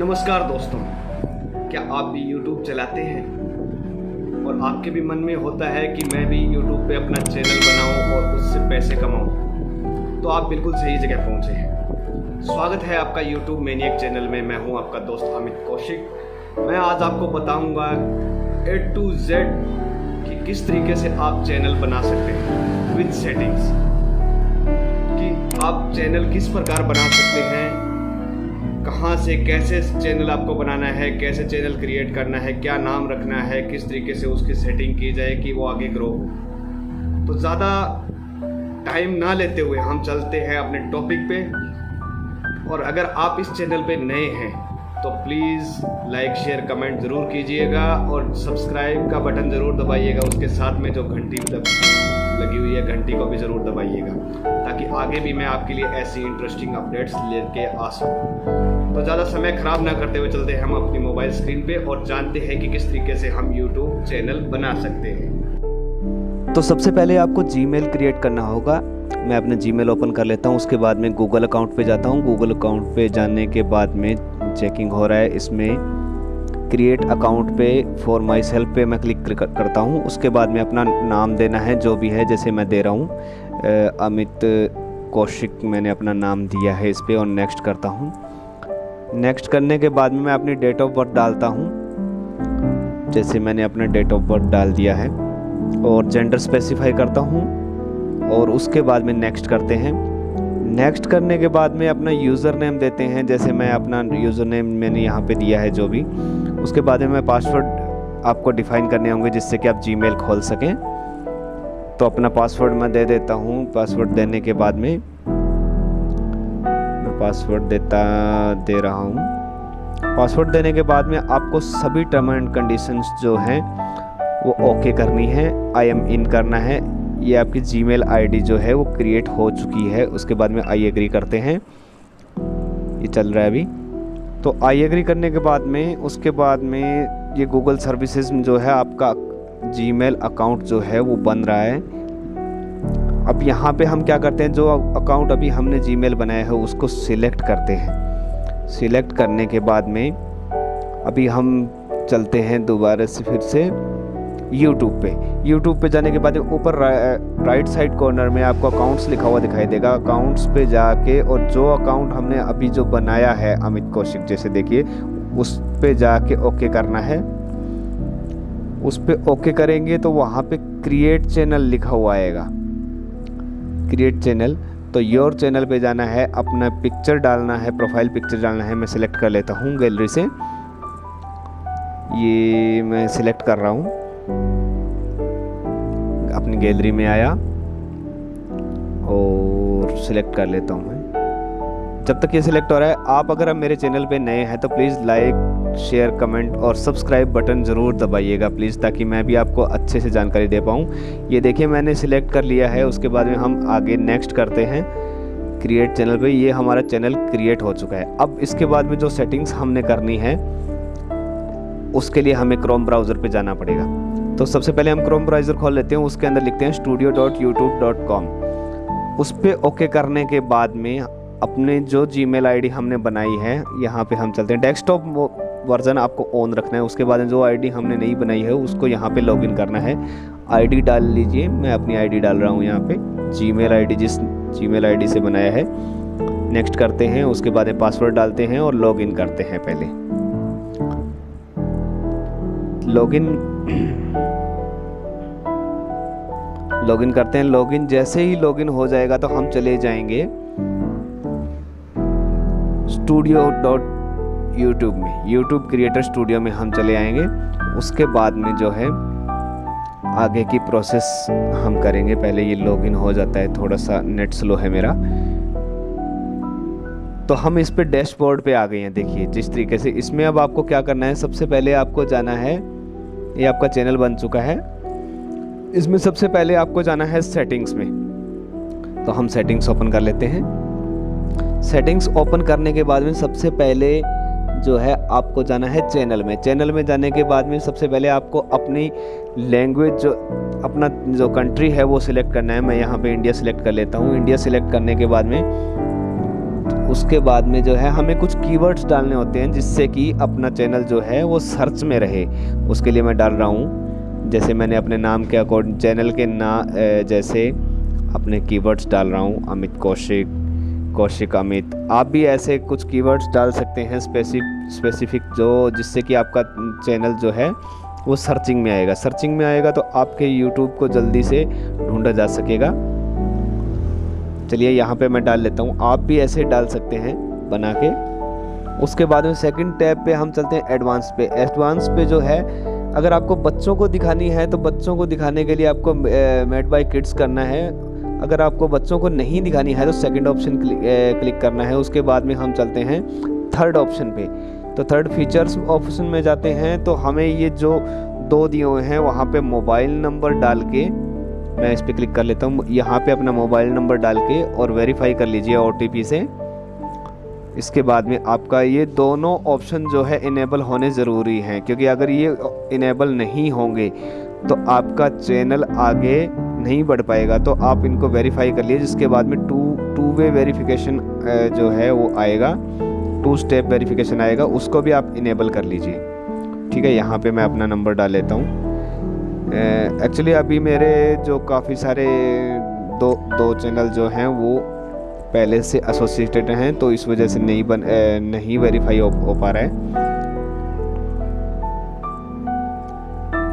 नमस्कार दोस्तों, क्या आप भी YouTube चलाते हैं और आपके भी मन में होता है कि मैं भी YouTube पे अपना चैनल बनाऊं और उससे पैसे कमाऊं? तो आप बिल्कुल सही जगह पहुंचे हैं। स्वागत है आपका YouTube मैनिएक चैनल में। मैं हूं आपका दोस्त अमित कौशिक। मैं आज आपको बताऊंगा A to Z कि किस तरीके से आप चैनल बना सकते हैं विद सेटिंग्स, कि आप चैनल किस प्रकार बना सकते हैं, कहाँ से कैसे चैनल आपको बनाना है, कैसे चैनल क्रिएट करना है, क्या नाम रखना है, किस तरीके से उसकी सेटिंग की जाए कि वो आगे ग्रो हो। तो ज़्यादा टाइम ना लेते हुए हम चलते हैं अपने टॉपिक पे। और अगर आप इस चैनल पे नए हैं तो प्लीज़ लाइक शेयर कमेंट ज़रूर कीजिएगा और सब्सक्राइब का बटन ज़रूर दबाइएगा। उसके साथ में जो घंटी लगी हुई है घंटी को भी ज़रूर दबाइएगा, ताकि आगे भी मैं आपके लिए ऐसी इंटरेस्टिंग अपडेट्स लेके आ सकूँ। तो ज़्यादा समय ख़राब ना करते हुए चलते हैं हम अपनी मोबाइल स्क्रीन पे और जानते हैं कि किस तरीके से हम YouTube चैनल बना सकते हैं। तो सबसे पहले आपको जीमेल क्रिएट करना होगा। मैं अपने जीमेल ओपन कर लेता हूँ। उसके बाद में गूगल अकाउंट पे जाता हूँ। गूगल अकाउंट पे जाने के बाद में चेकिंग हो रहा है, इसमें क्रिएट अकाउंट पे फॉर माई सेल्फ पे मैं क्लिक करता हूँ। उसके बाद में अपना नाम देना है जो भी है, जैसे मैं दे रहा हूँ अमित कौशिक, मैंने अपना नाम दिया है इस पर और नेक्स्ट करता हूँ। नेक्स्ट करने के बाद में मैं अपनी डेट ऑफ बर्थ डालता हूँ, जैसे मैंने अपना डेट ऑफ बर्थ डाल दिया है और जेंडर स्पेसिफाई करता हूँ और उसके बाद में नेक्स्ट करते हैं। नेक्स्ट करने के बाद में अपना यूज़र नेम देते हैं, जैसे मैं अपना यूज़र नेम मैंने यहाँ पे दिया है जो भी। उसके बाद में मैं पासवर्ड आपको डिफ़ाइन करने होंगे जिससे कि आप जीमेल खोल सकें। तो अपना पासवर्ड मैं दे देता हूँ। पासवर्ड देने के बाद में मैं पासवर्ड दे रहा हूँ। पासवर्ड देने के बाद में आपको सभी टर्म एंड कंडीशंस जो हैं वो ओके करनी है, आई एम इन करना है। ये आपकी जीमेल आईडी जो है वो क्रिएट हो चुकी है। उसके बाद में आई एग्री करते हैं। ये चल रहा है अभी। तो आई एग्री करने के बाद में उसके बाद में ये गूगल सर्विसेज जो है आपका जीमेल अकाउंट जो है वो बन रहा है। अब यहाँ पे हम क्या करते हैं, जो अकाउंट अभी हमने जीमेल बनाया है उसको सिलेक्ट करते हैं। सिलेक्ट करने के बाद में अभी हम चलते हैं दोबारा से फिर से YouTube पे। YouTube पे जाने के बाद ऊपर राइट साइड कॉर्नर में आपको अकाउंट्स लिखा हुआ दिखाई देगा। अकाउंट्स पे जाके और जो अकाउंट हमने अभी जो बनाया है अमित कौशिक, जैसे देखिए उस पे जाके ओके करना है। उस पे ओके करेंगे तो वहाँ पे क्रिएट चैनल लिखा हुआ आएगा, क्रिएट चैनल। तो योर चैनल पे जाना है, अपना पिक्चर डालना है, प्रोफाइल पिक्चर डालना है। मैं सिलेक्ट कर लेता हूँ गैलरी से, ये मैं सिलेक्ट कर रहा हूँ। अपनी गैलरी में आया और सिलेक्ट कर लेता हूँ मैं। जब तक ये सिलेक्ट हो रहा है, आप अगर मेरे चैनल पे नए हैं तो प्लीज़ लाइक शेयर कमेंट और सब्सक्राइब बटन ज़रूर दबाइएगा प्लीज़, ताकि मैं भी आपको अच्छे से जानकारी दे पाऊँ। ये देखिए मैंने सिलेक्ट कर लिया है। उसके बाद में हम आगे नेक्स्ट करते हैं क्रिएट चैनल पे। ये हमारा चैनल क्रिएट हो चुका है। अब इसके बाद में जो सेटिंग्स हमने करनी है उसके लिए हमें क्रोम ब्राउज़र पे जाना पड़ेगा। तो सबसे पहले हम क्रोम ब्राउज़र खोल लेते हैं। उसके अंदर लिखते हैं studio.youtube.com। उस पर ओके करने के बाद में अपने जो जीमेल आईडी हमने बनाई है यहाँ पे हम चलते हैं। डेस्कटॉप वर्जन आपको ऑन रखना है। उसके बाद जो आईडी हमने नहीं बनाई है उसको यहाँ पे लॉगिन करना है। आईडी डाल लीजिए, मैं अपनी आईडी डाल रहा हूँ यहाँ पे, जीमेल आईडी जिस जीमेल आईडी से बनाया है। नेक्स्ट करते हैं। उसके बाद पासवर्ड डालते हैं और लॉगिन करते हैं। पहले लॉगिन करते हैं। लॉगिन जैसे ही लॉगिन हो जाएगा तो हम चले जाएंगे studio.youtube में, YouTube क्रिएटर स्टूडियो में हम चले आएंगे। उसके बाद में जो है आगे की प्रोसेस हम करेंगे। पहले ये लॉगिन हो जाता है, थोड़ा सा नेट स्लो है मेरा। तो हम इस पे डैशबोर्ड पे आ गए हैं। देखिए जिस तरीके से इसमें अब आपको क्या करना है, सबसे पहले आपको जाना है, ये आपका चैनल बन चुका है। इसमें सबसे पहले आपको जाना है सेटिंग्स में। तो हम सेटिंग्स ओपन कर लेते हैं। सेटिंग्स ओपन करने के बाद में सबसे पहले जो है आपको जाना है चैनल में। चैनल में जाने के बाद में सबसे पहले आपको अपनी लैंग्वेज जो अपना जो कंट्री है वो सिलेक्ट करना है। मैं यहाँ पे इंडिया सिलेक्ट कर लेता हूँ। इंडिया सिलेक्ट करने के बाद में उसके बाद में जो है हमें कुछ कीवर्ड्स डालने होते हैं जिससे कि अपना चैनल जो है वो सर्च में रहे। उसके लिए मैं डाल रहा हूँ, जैसे मैंने अपने नाम के अकॉर्डिंग चैनल के जैसे अपने कीवर्ड्स डाल रहा हूँ, अमित कौशिक, कौशिक अमित। आप भी ऐसे कुछ कीवर्ड्स डाल सकते हैं स्पेसिफिक जो जिससे कि आपका चैनल जो है वो सर्चिंग में आएगा। सर्चिंग में आएगा तो आपके यूट्यूब को जल्दी से ढूंढा जा सकेगा। चलिए यहाँ पे मैं डाल लेता हूँ, आप भी ऐसे डाल सकते हैं बना के। उसके बाद में सेकंड टैब पे हम चलते हैं एडवांस पे। एडवांस पे जो है अगर आपको बच्चों को दिखानी है तो बच्चों को दिखाने के लिए आपको मेड बाय किड्स करना है। अगर आपको बच्चों को नहीं दिखानी है तो सेकंड ऑप्शन क्लिक करना है। उसके बाद में हम चलते हैं थर्ड ऑप्शन पे। तो थर्ड फीचर्स ऑप्शन में जाते हैं तो हमें ये जो 2 दिए हुए हैं वहाँ पे मोबाइल नंबर डाल के, मैं इस पर क्लिक कर लेता हूँ। यहाँ पे अपना मोबाइल नंबर डाल के और वेरीफाई कर लीजिए OTP से। इसके बाद में आपका ये दोनों ऑप्शन जो है इनेबल होने ज़रूरी हैं, क्योंकि अगर ये इनेबल नहीं होंगे तो आपका चैनल आगे नहीं बढ़ पाएगा। तो आप इनको वेरीफाई कर लीजिए। जिसके बाद में टू वे वेरिफिकेशन जो है वो आएगा, 2 स्टेप वेरिफिकेशन आएगा, उसको भी आप इनेबल कर लीजिए। ठीक है, यहाँ पे मैं अपना नंबर डाल लेता हूँ। एक्चुअली अभी मेरे जो काफ़ी सारे दो चैनल जो हैं वो पहले से एसोसिएटेड हैं, तो इस वजह से नहीं वेरीफाई हो पा रहा है।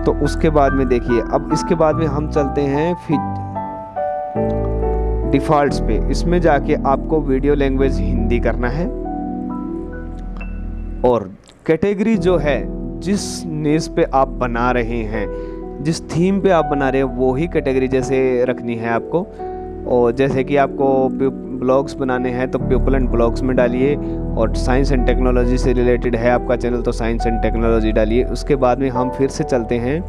तो उसके बाद में देखिए, अब इसके बाद में हम चलते हैं डिफ़ॉल्ट्स पे। इसमें जाके आपको वीडियो लैंग्वेज हिंदी करना है और कैटेगरी जो है जिस न्यूज़ पे आप बना रहे हैं, जिस थीम पे आप बना रहे हैं वो ही कैटेगरी जैसे रखनी है आपको। और जैसे कि आपको ब्लॉग्स बनाने हैं तो पीपल एंड ब्लॉग्स में डालिए, और साइंस एंड टेक्नोलॉजी से रिलेटेड है आपका चैनल तो साइंस एंड टेक्नोलॉजी डालिए। उसके बाद में हम फिर से चलते हैं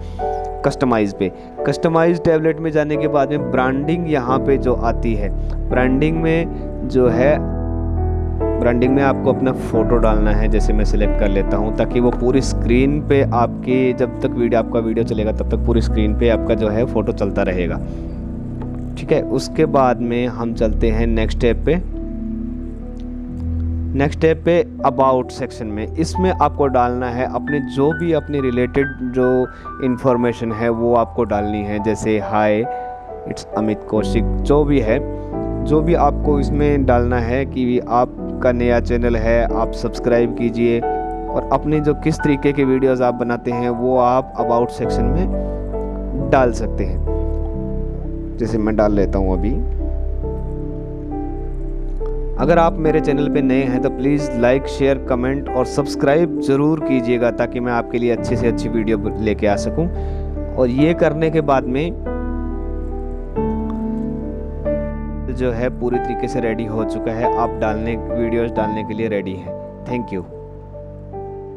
कस्टमाइज़ पे। कस्टमाइज टैबलेट में जाने के बाद में ब्रांडिंग यहाँ पे जो आती है, ब्रांडिंग में जो है, ब्रांडिंग में आपको अपना फ़ोटो डालना है। जैसे मैं सिलेक्ट कर लेता हूँ ताकि वो पूरी स्क्रीन पे आपकी, जब तक आपका वीडियो चलेगा तब तक पूरी स्क्रीन पे आपका जो है फ़ोटो चलता रहेगा। ठीक है, उसके बाद में हम चलते हैं नेक्स्ट स्टेप पे। नेक्स्ट स्टेप पे अबाउट सेक्शन में, इसमें आपको डालना है अपने जो भी अपने रिलेटेड जो इन्फॉर्मेशन है वो आपको डालनी है। जैसे हाय इट्स अमित कौशिक, जो भी है, जो भी आपको इसमें डालना है कि आपका नया चैनल है, आप सब्सक्राइब कीजिए, और अपने जो किस तरीके के वीडियोस आप बनाते हैं वो आप अबाउट सेक्शन में डाल सकते हैं। जैसे मैं डाल लेता हूँ अभी। अगर आप मेरे चैनल पे नए हैं तो प्लीज़ लाइक, शेयर, कमेंट और सब्सक्राइब ज़रूर कीजिएगा ताकि मैं आपके लिए अच्छे से अच्छी वीडियो लेके आ सकूं। और ये करने के बाद में जो है पूरी तरीके से रेडी हो चुका है, आप वीडियोस डालने के लिए रेडी हैं। Thank you.